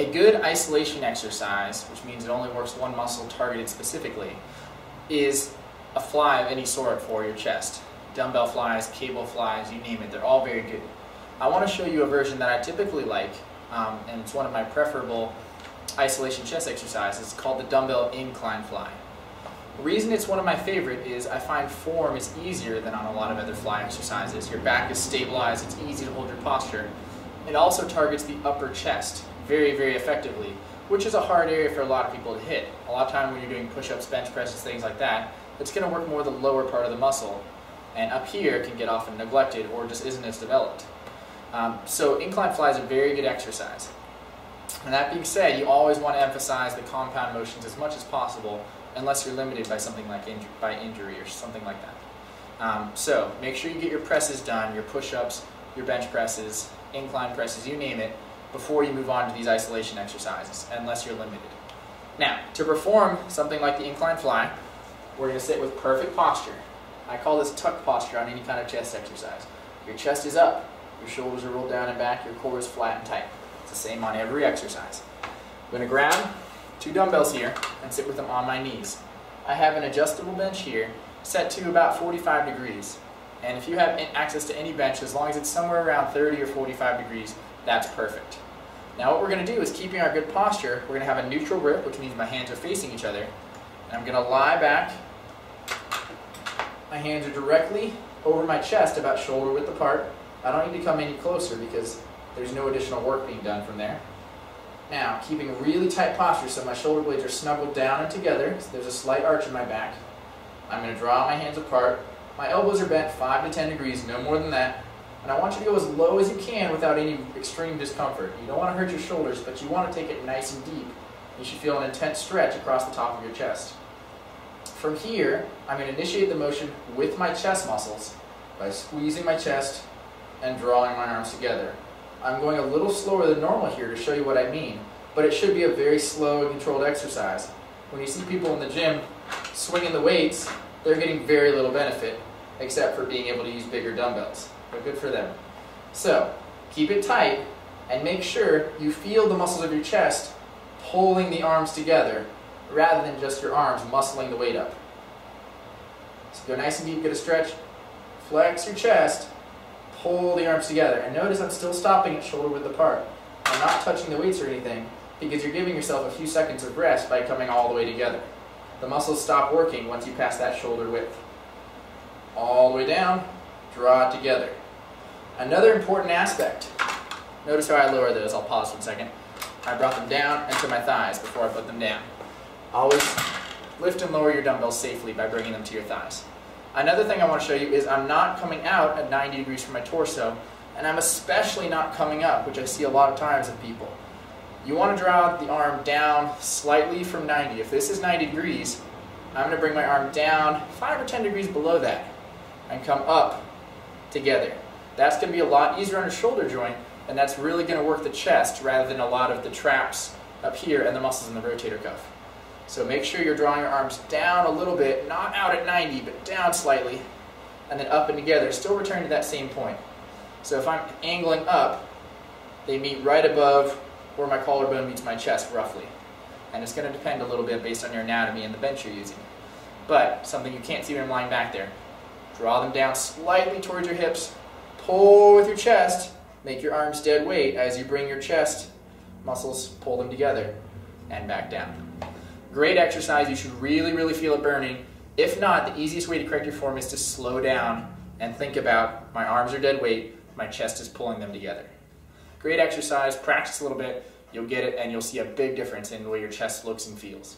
A good isolation exercise, which means it only works one muscle targeted specifically, is a fly of any sort for your chest. Dumbbell flies, cable flies, you name it, they're all very good. I want to show you a version that I typically like, and it's one of my preferable isolation chest exercises. It's called the Dumbbell Incline Fly. The reason it's one of my favorite is I find form is easier than on a lot of other fly exercises. Your back is stabilized, it's easy to hold your posture. It also targets the upper chest very, very effectively, which is a hard area for a lot of people to hit. A lot of time when you're doing push-ups, bench presses, things like that, it's going to work more the lower part of the muscle, and up here can get often neglected or just isn't as developed. So incline fly is a very good exercise. And that being said, you always want to emphasize the compound motions as much as possible, unless you're limited by something like injury or something like that. So make sure you get your presses done, your push-ups, your bench presses, incline presses, you name it, before you move on to these isolation exercises, unless you're limited. Now, to perform something like the incline fly, we're going to sit with perfect posture. I call this tuck posture on any kind of chest exercise. Your chest is up, your shoulders are rolled down and back, your core is flat and tight. It's the same on every exercise. I'm going to grab 2 dumbbells here and sit with them on my knees. I have an adjustable bench here set to about 45 degrees. And if you have access to any bench, as long as it's somewhere around 30 or 45 degrees, that's perfect. Now what we're going to do is, keeping our good posture, we're going to have a neutral grip, which means my hands are facing each other. And I'm going to lie back. My hands are directly over my chest, about shoulder width apart. I don't need to come any closer because there's no additional work being done from there. Now, keeping a really tight posture so my shoulder blades are snuggled down and together, so there's a slight arch in my back. I'm going to draw my hands apart. My elbows are bent 5 to 10 degrees, no more than that. And I want you to go as low as you can without any extreme discomfort. You don't want to hurt your shoulders, but you want to take it nice and deep. You should feel an intense stretch across the top of your chest. From here, I'm going to initiate the motion with my chest muscles by squeezing my chest and drawing my arms together. I'm going a little slower than normal here to show you what I mean, but it should be a very slow and controlled exercise. When you see people in the gym swinging the weights, they're getting very little benefit, except for being able to use bigger dumbbells. But good for them. So, keep it tight and make sure you feel the muscles of your chest pulling the arms together, rather than just your arms muscling the weight up. So go nice and deep, get a stretch, flex your chest, pull the arms together. And notice I'm still stopping at shoulder width apart. I'm not touching the weights or anything, because you're giving yourself a few seconds of rest by coming all the way together. The muscles stop working once you pass that shoulder width. All the way down, draw it together. Another important aspect, notice how I lower those. I'll pause for a second. I brought them down into my thighs before I put them down. Always lift and lower your dumbbells safely by bringing them to your thighs. Another thing I want to show you is I'm not coming out at 90 degrees from my torso, and I'm especially not coming up, which I see a lot of times in people. You want to draw the arm down slightly from 90. If this is 90 degrees, I'm going to bring my arm down 5 or 10 degrees below that and come up together. That's going to be a lot easier on your shoulder joint, and that's really going to work the chest rather than a lot of the traps up here and the muscles in the rotator cuff. So make sure you're drawing your arms down a little bit, not out at 90, but down slightly, and then up and together, still returning to that same point. So if I'm angling up, they meet right above where my collarbone meets my chest, roughly. And it's going to depend a little bit based on your anatomy and the bench you're using. But something you can't see when I'm lying back there. Draw them down slightly towards your hips, pull with your chest, make your arms dead weight as you bring your chest muscles, pull them together, and back down. Great exercise. You should really, really feel it burning. If not, the easiest way to correct your form is to slow down and think about, my arms are dead weight, my chest is pulling them together. Great exercise. Practice a little bit. You'll get it, and you'll see a big difference in the way your chest looks and feels.